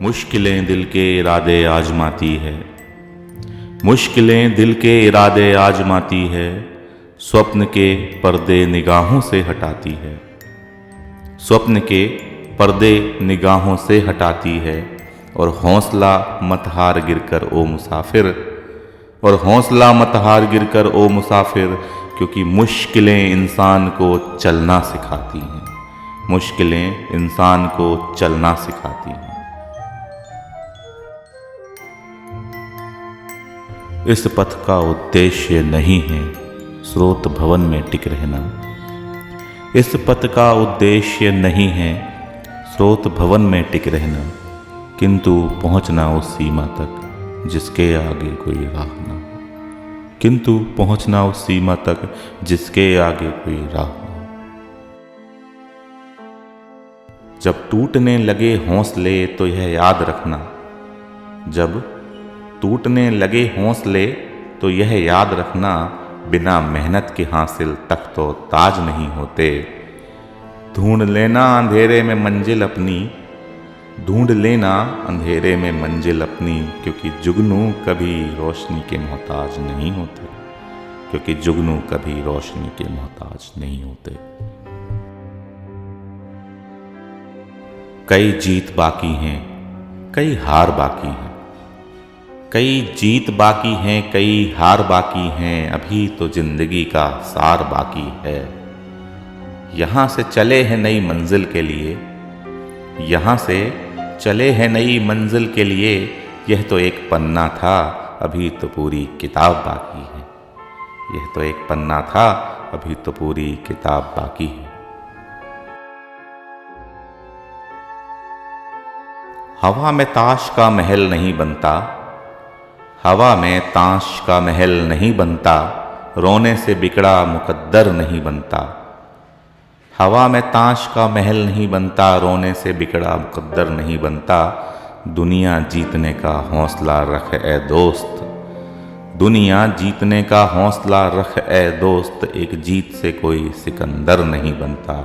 मुश्किलें दिल के इरादे आजमाती है, मुश्किलें दिल के इरादे आजमाती है, स्वप्न के पर्दे निगाहों से हटाती है, स्वप्न के पर्दे निगाहों से हटाती है। और हौसला मत हार गिरकर ओ मुसाफिर, और हौसला मत हार गिरकर ओ मुसाफिर, क्योंकि मुश्किलें इंसान को चलना सिखाती हैं, मुश्किलें इंसान को चलना सिखाती हैं। इस पथ का उद्देश्य नहीं है स्रोत भवन में टिक रहना, इस पथ का उद्देश्य नहीं है स्रोत भवन में टिक रहना, किंतु पहुंचना उस सीमा तक जिसके आगे कोई राह ना हो, किंतु पहुंचना उस सीमा तक जिसके आगे कोई राह ना हो। जब टूटने लगे हौसले तो यह याद रखना, जब टूटने लगे हौसले तो यह याद रखना, बिना मेहनत के हासिल तख्त तो ताज नहीं होते। ढूंढ लेना अंधेरे में मंजिल अपनी, ढूंढ लेना अंधेरे में मंजिल अपनी, क्योंकि जुगनू कभी रोशनी के मोहताज नहीं होते, क्योंकि जुगनू कभी रोशनी के मोहताज नहीं होते। कई जीत बाकी हैं, कई हार बाकी हैं, कई जीत बाकी हैं, कई हार बाकी हैं, अभी तो जिंदगी का सार बाकी है। यहाँ से चले हैं नई मंजिल के लिए, यहाँ से चले हैं नई मंजिल के लिए, यह तो एक पन्ना था अभी तो पूरी किताब बाकी है, यह तो एक पन्ना था अभी तो पूरी किताब बाकी है। हवा में ताश का महल नहीं बनता, हवा में ताश का महल नहीं बनता, रोने से बिगड़ा मुकद्दर नहीं बनता। हवा में ताश का महल नहीं बनता, रोने से बिगड़ा मुकद्दर नहीं बनता। दुनिया जीतने का हौसला रख ए दोस्त, दुनिया जीतने का हौसला रख ए दोस्त, एक जीत से कोई सिकंदर नहीं बनता,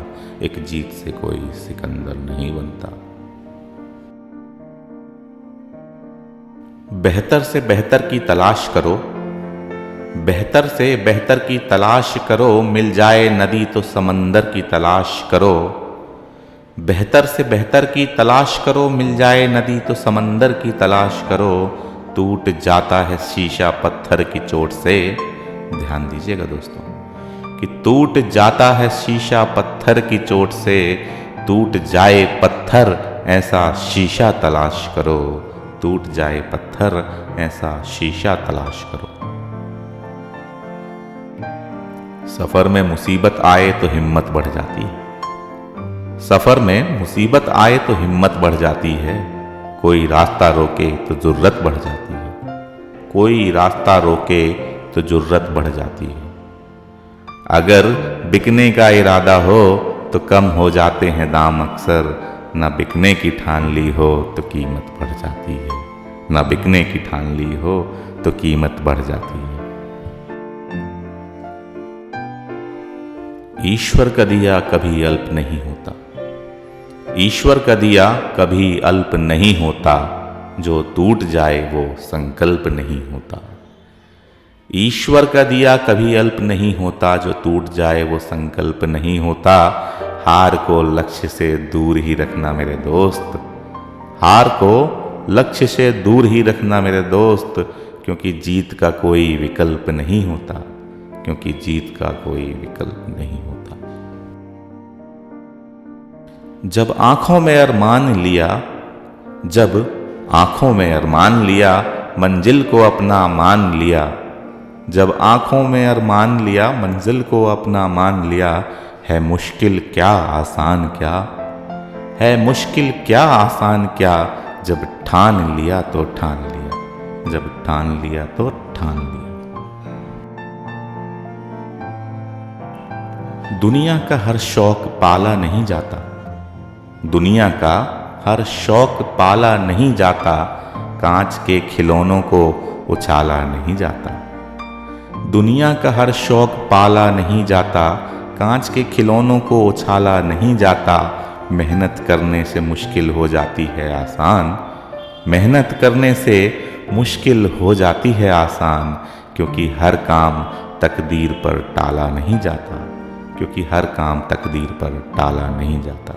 एक जीत से कोई सिकंदर नहीं बनता। बेहतर से बेहतर की तलाश करो, बेहतर से बेहतर की तलाश करो, मिल जाए नदी तो समंदर की तलाश करो। बेहतर से बेहतर की तलाश करो, मिल जाए नदी तो समंदर की तलाश करो। टूट जाता है शीशा पत्थर की चोट से, ध्यान दीजिएगा दोस्तों, कि टूट जाता है शीशा पत्थर की चोट से। टूट जाए पत्थर ऐसा शीशा तलाश करो, टूट जाए पत्थर ऐसा शीशा तलाश करो। सफर में मुसीबत आए तो हिम्मत बढ़ जाती है, सफर में मुसीबत आए तो हिम्मत बढ़ जाती है। कोई रास्ता रोके तो जुर्रत बढ़ जाती है, कोई रास्ता रोके तो जुर्रत बढ़ जाती है। अगर बिकने का इरादा हो तो कम हो जाते हैं दाम अक्सर, ना बिकने की ठान ली हो तो कीमत बढ़ जाती है, ना बिकने की ठान ली हो तो कीमत बढ़ जाती है। ईश्वर का दिया कभी अल्प नहीं होता, ईश्वर का दिया कभी अल्प नहीं होता, जो टूट जाए वो संकल्प नहीं होता। ईश्वर का दिया कभी अल्प नहीं होता, जो टूट जाए वो संकल्प नहीं होता। हार को लक्ष्य से दूर ही रखना मेरे दोस्त, हार को लक्ष्य से दूर ही रखना मेरे दोस्त, क्योंकि जीत का कोई विकल्प नहीं होता, क्योंकि जीत का कोई विकल्प नहीं होता। जब आंखों में अरमान लिया, जब आंखों में अरमान लिया, मंजिल को अपना मान लिया। जब आंखों में अरमान लिया, मंजिल को अपना मान लिया। है मुश्किल क्या आसान क्या, है मुश्किल क्या आसान क्या, जब ठान लिया तो ठान लिया, जब ठान लिया तो ठान लिया। दुनिया का हर शौक पाला नहीं जाता, दुनिया का हर शौक पाला नहीं जाता, कांच के खिलौनों को उछाला नहीं जाता। दुनिया का हर शौक पाला नहीं जाता, कांच के खिलौनों को उछाला नहीं जाता। मेहनत करने से मुश्किल हो जाती है आसान, मेहनत करने से मुश्किल हो जाती है आसान, क्योंकि हर काम तकदीर पर टाला नहीं जाता, क्योंकि हर काम तकदीर पर टाला नहीं जाता।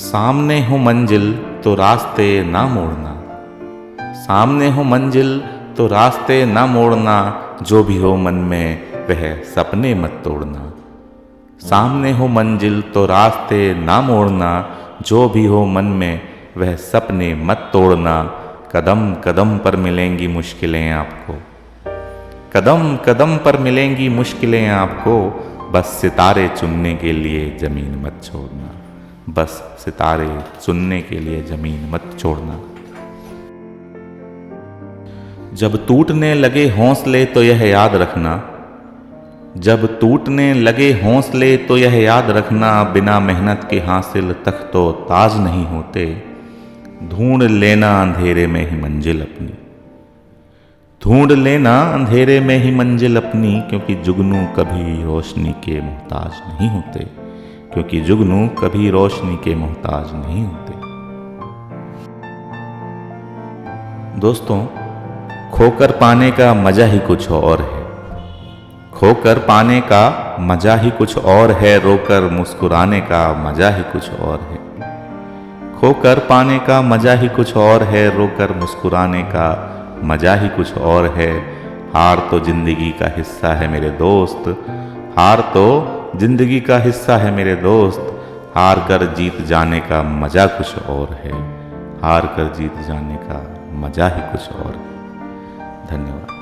सामने हो मंजिल तो रास्ते ना मोड़ना, सामने हो मंजिल तो रास्ते ना मोड़ना, जो भी हो मन में वह सपने मत तोड़ना। सामने हो मंजिल तो रास्ते ना मोड़ना, जो भी हो मन में वह सपने मत तोड़ना। कदम कदम पर मिलेंगी मुश्किलें आपको, कदम कदम पर मिलेंगी मुश्किलें आपको, बस सितारे चुनने के लिए ज़मीन मत छोड़ना, बस सितारे चुनने के लिए ज़मीन मत छोड़ना। जब टूटने लगे हौसले तो यह याद रखना, जब टूटने लगे हौसले तो यह याद रखना, बिना मेहनत के हासिल तख्तो ताज नहीं होते। ढूंढ लेना अंधेरे में ही मंजिल अपनी, ढूंढ लेना अंधेरे में ही मंजिल अपनी, क्योंकि जुगनू कभी रोशनी के मोहताज नहीं होते, क्योंकि जुगनू कभी रोशनी के मोहताज नहीं होते। दोस्तों, खोकर पाने का मजा ही कुछ और है, खोकर पाने का मजा ही कुछ और है, रोकर मुस्कुराने का मजा ही कुछ और है। खोकर पाने का मजा ही कुछ और है, रोकर मुस्कुराने का मजा ही कुछ और है। हार तो जिंदगी का हिस्सा है मेरे दोस्त, हार तो जिंदगी का हिस्सा है मेरे दोस्त, हार कर जीत जाने का मजा कुछ और है, हार कर जीत जाने का मजा ही कुछ और है। धन्यवाद।